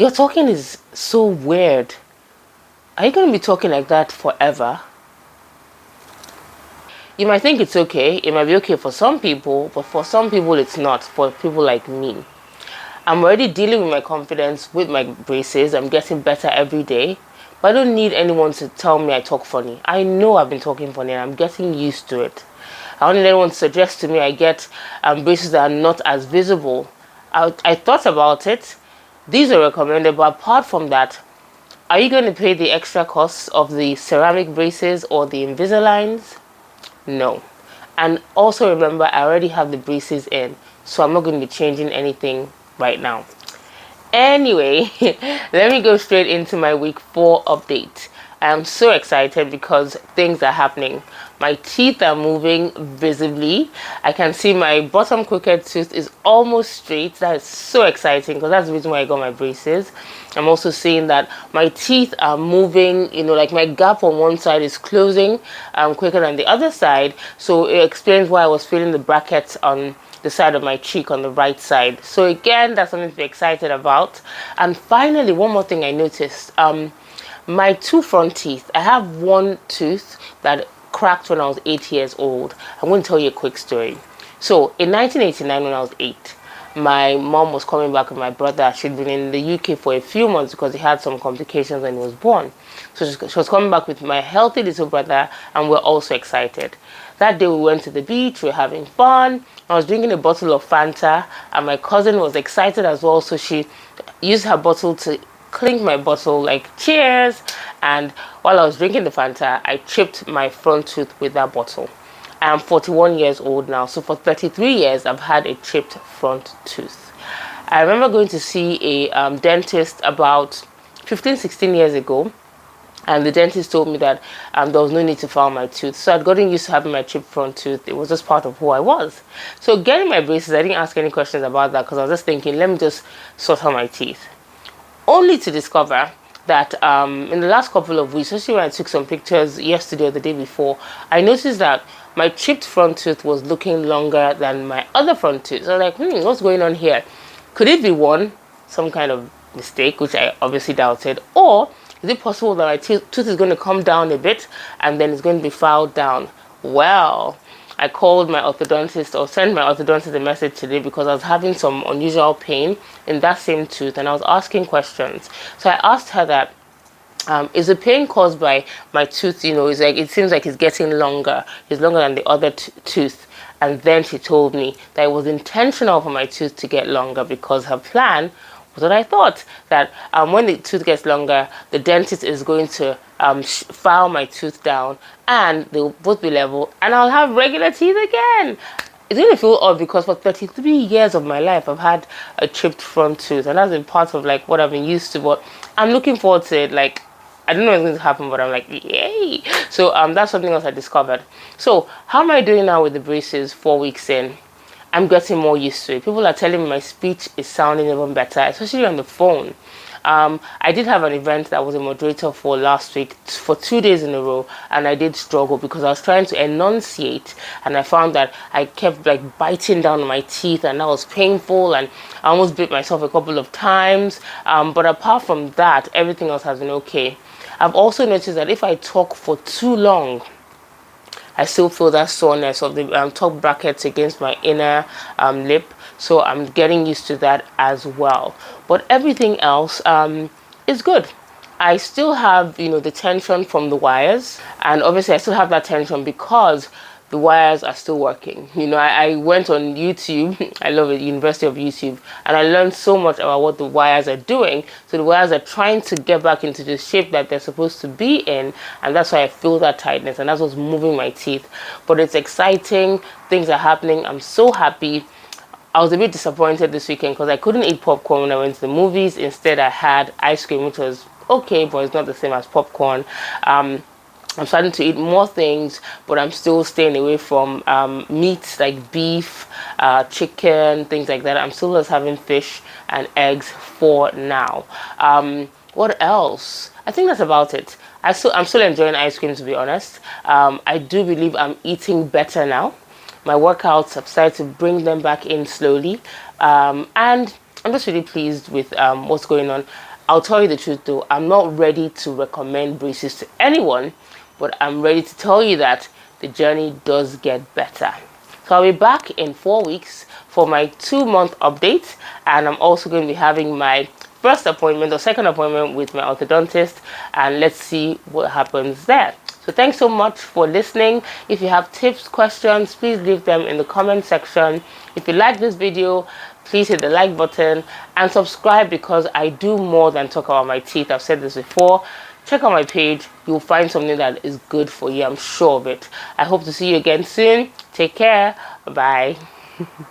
Your talking is so weird. Are you going to be talking like that forever? You might think it's okay. It might be okay for some people, but for some people it's not. For people like me. I'm already dealing with my confidence with my braces. I'm getting better every day. But I don't need anyone to tell me I talk funny. I know I've been talking funny and I'm getting used to it. I don't need anyone to suggest to me I get braces that are not as visible. I thought about it. These are recommended, but apart from that, are you going to pay the extra costs of the ceramic braces or the Invisaligns? No. And also remember, I already have the braces in, so I'm not going to be changing anything right now. Anyway, let me go straight into my week 4 update. I am so excited because things are happening. My teeth are moving visibly. I can see my bottom crooked tooth is almost straight. That is so exciting because that's the reason why I got my braces. I'm also seeing that my teeth are moving, like my gap on one side is closing quicker than the other side. So it explains why I was feeling the brackets on the side of my cheek on the right side. So again, that's something to be excited about. And finally, one more thing I noticed. My 2 front teeth. I have one tooth that cracked when I was 8 years old. I'm going to tell you a quick story. So in 1989, when I was 8, my mom was coming back with my brother. She'd been in the UK for a few months because he had some complications when he was born. So she was coming back with my healthy little brother, and we're also excited. That day we went to the beach, we were having fun. I was drinking a bottle of Fanta, and my cousin was excited as well, so she used her bottle to clink my bottle like cheers. And while I was drinking the Fanta, I chipped my front tooth with that bottle. I am 41 years old now, so for 33 years I've had a chipped front tooth. I remember going to see a dentist about 15, 16 years ago, and the dentist told me that there was no need to file my tooth. So I'd gotten used to having my chipped front tooth. It was just part of who I was. So getting my braces, I didn't ask any questions about that because I was just thinking, let me just sort out my teeth. Only to discover that in the last couple of weeks, especially when I took some pictures yesterday or the day before, I noticed that my chipped front tooth was looking longer than my other front tooth. So I was like, what's going on here? Could it be some kind of mistake, which I obviously doubted, or is it possible that my tooth is going to come down a bit and then it's going to be filed down? Well, I called my orthodontist, or sent my orthodontist a message today because I was having some unusual pain in that same tooth and I was asking questions. So I asked her that, is the pain caused by my tooth? It seems like it's getting longer. It's longer than the other tooth. And then she told me that it was intentional for my tooth to get longer because her plan was what I thought, that when the tooth gets longer, the dentist is going to file my tooth down and they'll both be level and I'll have regular teeth again. It's going to feel odd because for 33 years of my life, I've had a chipped front tooth, and that's been part of what I've been used to, but I'm looking forward to it. I don't know what's going to happen, but I'm like, yay! So that's something else I discovered. So how am I doing now with the braces 4 weeks in? I'm getting more used to it. People are telling me my speech is sounding even better, especially on the phone. I did have an event that I was a moderator for last week for 2 days in a row, and I did struggle because I was trying to enunciate and I found that I kept biting down on my teeth and that was painful, and I almost bit myself a couple of times. But apart from that, everything else has been okay. I've also noticed that if I talk for too long, I still feel that soreness of the top brackets against my inner lip. So I'm getting used to that as well. But everything else is good. I still have, the tension from the wires. And obviously I still have that tension because the wires are still working. I went on YouTube. I love it, University of YouTube, and I learned so much about what the wires are doing. So the wires are trying to get back into the shape that they're supposed to be in, and that's why I feel that tightness, and that's what's moving my teeth. But it's exciting. Things are happening. I'm so happy. I was a bit disappointed this weekend because I couldn't eat popcorn when I went to the movies. Instead, I had ice cream, which was okay, but it's not the same as popcorn. I'm starting to eat more things, but I'm still staying away from meats like beef, chicken, things like that. I'm still just having fish and eggs for now. What else? I think that's about it. I'm still enjoying ice cream, to be honest. I do believe I'm eating better now. My workouts have started to bring them back in slowly. And I'm just really pleased with what's going on. I'll tell you the truth though, I'm not ready to recommend braces to anyone, but I'm ready to tell you that the journey does get better. So I'll be back in 4 weeks for my 2-month update, and I'm also going to be having my first appointment or second appointment with my orthodontist, and let's see what happens there. So thanks so much for listening. If you have tips, questions, please leave them in the comment section. If you like this video, please hit the like button and subscribe, because I do more than talk about my teeth. I've said this before. Check out my page. You'll find something that is good for you. I'm sure of it. I hope to see you again soon. Take care. Bye.